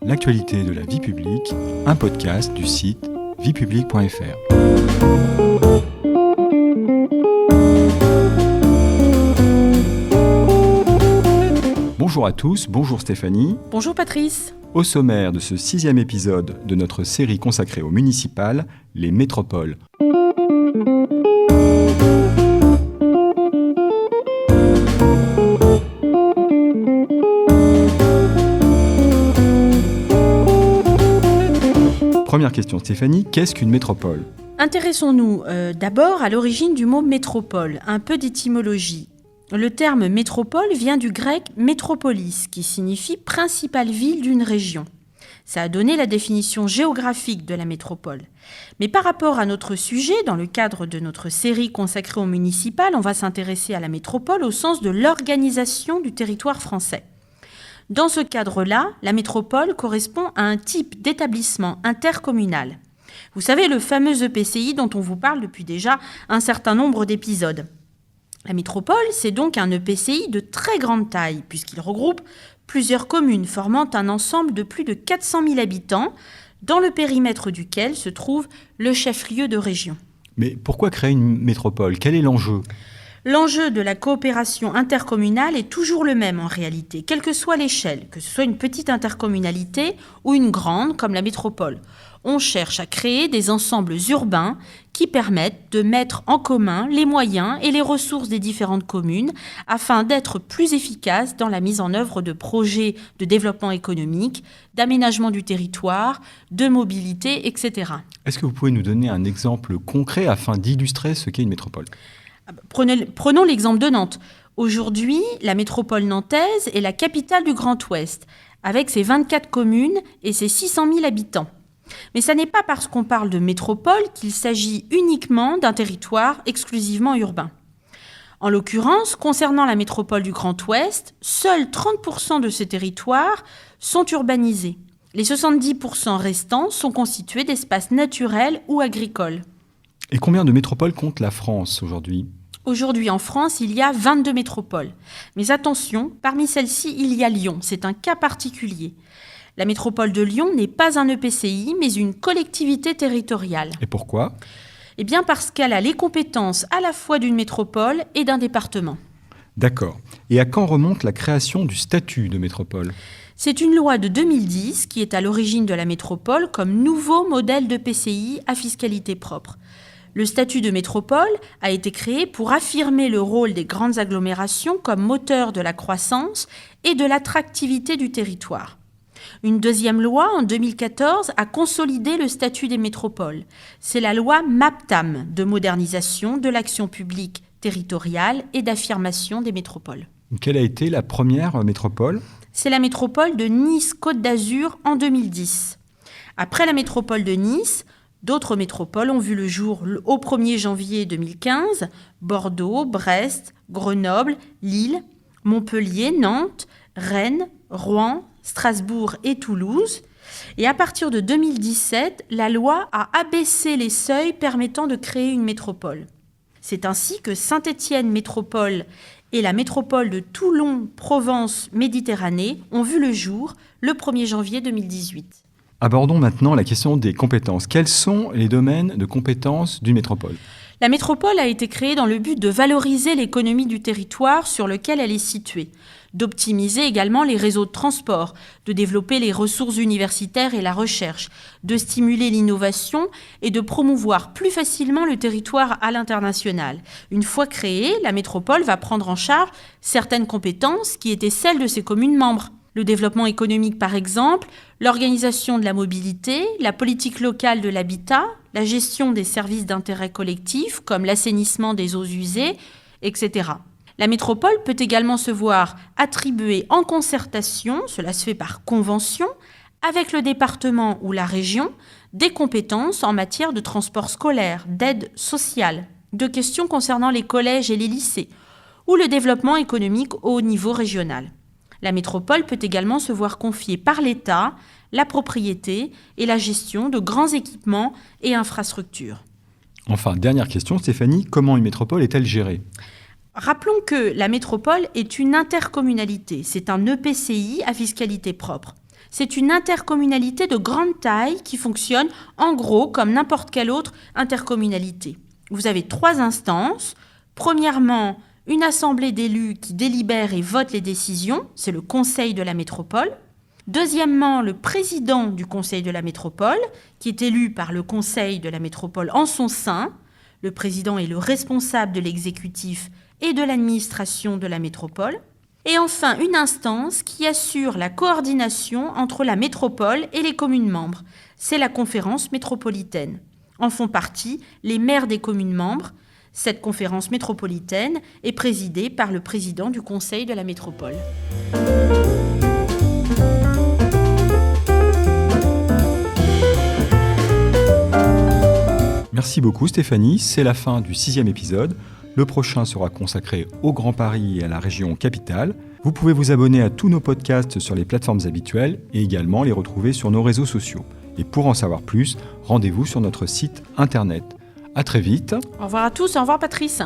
l'actualité de la vie publique, un podcast du site viepublique.fr. Bonjour à tous, bonjour Stéphanie. Bonjour Patrice. Au sommaire de ce 6e épisode de notre série consacrée aux municipales, les métropoles. Première question Stéphanie, qu'est-ce qu'une métropole ? Intéressons-nous d'abord à l'origine du mot métropole, un peu d'étymologie. Le terme métropole vient du grec métropolis, qui signifie principale ville d'une région. Ça a donné la définition géographique de la métropole. Mais par rapport à notre sujet, dans le cadre de notre série consacrée aux municipales, on va s'intéresser à la métropole au sens de l'organisation du territoire français. Dans ce cadre-là, la métropole correspond à un type d'établissement intercommunal. Vous savez, le fameux EPCI dont on vous parle depuis déjà un certain nombre d'épisodes. La métropole, c'est donc un EPCI de très grande taille, puisqu'il regroupe plusieurs communes formant un ensemble de plus de 400 000 habitants, dans le périmètre duquel se trouve le chef-lieu de région. Mais pourquoi créer une métropole ? Quel est l'enjeu ? L'enjeu de la coopération intercommunale est toujours le même en réalité, quelle que soit l'échelle, que ce soit une petite intercommunalité ou une grande comme la métropole. On cherche à créer des ensembles urbains qui permettent de mettre en commun les moyens et les ressources des différentes communes afin d'être plus efficaces dans la mise en œuvre de projets de développement économique, d'aménagement du territoire, de mobilité, etc. Est-ce que vous pouvez nous donner un exemple concret afin d'illustrer ce qu'est une métropole ? Prenons l'exemple de Nantes. Aujourd'hui, la métropole nantaise est la capitale du Grand Ouest, avec ses 24 communes et ses 600 000 habitants. Mais ce n'est pas parce qu'on parle de métropole qu'il s'agit uniquement d'un territoire exclusivement urbain. En l'occurrence, concernant la métropole du Grand Ouest, seuls 30% de ce territoire sont urbanisés. Les 70% restants sont constitués d'espaces naturels ou agricoles. Et combien de métropoles compte la France aujourd'hui ? Aujourd'hui, en France, il y a 22 métropoles. Mais attention, parmi celles-ci, il y a Lyon. C'est un cas particulier. La métropole de Lyon n'est pas un EPCI, mais une collectivité territoriale. Et pourquoi ? Eh bien, parce qu'elle a les compétences à la fois d'une métropole et d'un département. D'accord. Et à quand remonte la création du statut de métropole ? C'est une loi de 2010 qui est à l'origine de la métropole comme nouveau modèle d'EPCI à fiscalité propre. Le statut de métropole a été créé pour affirmer le rôle des grandes agglomérations comme moteur de la croissance et de l'attractivité du territoire. Une deuxième loi, en 2014, a consolidé le statut des métropoles. C'est la loi MAPTAM de modernisation de l'action publique territoriale et d'affirmation des métropoles. Quelle a été la première métropole ? C'est la métropole de Nice-Côte d'Azur en 2010. Après la métropole de Nice, d'autres métropoles ont vu le jour au 1er janvier 2015, Bordeaux, Brest, Grenoble, Lille, Montpellier, Nantes, Rennes, Rouen, Strasbourg et Toulouse. Et à partir de 2017, la loi a abaissé les seuils permettant de créer une métropole. C'est ainsi que Saint-Étienne Métropole et la métropole de Toulon-Provence-Méditerranée ont vu le jour le 1er janvier 2018. Abordons maintenant la question des compétences. Quels sont les domaines de compétences d'une métropole ? La métropole a été créée dans le but de valoriser l'économie du territoire sur lequel elle est située, d'optimiser également les réseaux de transport, de développer les ressources universitaires et la recherche, de stimuler l'innovation et de promouvoir plus facilement le territoire à l'international. Une fois créée, la métropole va prendre en charge certaines compétences qui étaient celles de ses communes membres. Le développement économique par exemple, l'organisation de la mobilité, la politique locale de l'habitat, la gestion des services d'intérêt collectif comme l'assainissement des eaux usées, etc. La métropole peut également se voir attribuer en concertation, cela se fait par convention, avec le département ou la région, des compétences en matière de transport scolaire, d'aide sociale, de questions concernant les collèges et les lycées, ou le développement économique au niveau régional. La métropole peut également se voir confier par l'État la propriété et la gestion de grands équipements et infrastructures. Enfin, dernière question, Stéphanie, comment une métropole est-elle gérée ? Rappelons que la métropole est une intercommunalité, c'est un EPCI à fiscalité propre. C'est une intercommunalité de grande taille qui fonctionne en gros comme n'importe quelle autre intercommunalité. Vous avez 3 instances. Premièrement, une assemblée d'élus qui délibère et vote les décisions, c'est le conseil de la métropole. Deuxièmement, le président du conseil de la métropole, qui est élu par le conseil de la métropole en son sein. Le président est le responsable de l'exécutif et de l'administration de la métropole. Et enfin, une instance qui assure la coordination entre la métropole et les communes membres. C'est la conférence métropolitaine. En font partie les maires des communes membres. Cette conférence métropolitaine est présidée par le président du conseil de la métropole. Merci beaucoup Stéphanie, c'est la fin du 6e épisode. Le prochain sera consacré au Grand Paris et à la région capitale. Vous pouvez vous abonner à tous nos podcasts sur les plateformes habituelles et également les retrouver sur nos réseaux sociaux. Et pour en savoir plus, rendez-vous sur notre site internet. À très vite. Au revoir à tous, au revoir Patrice.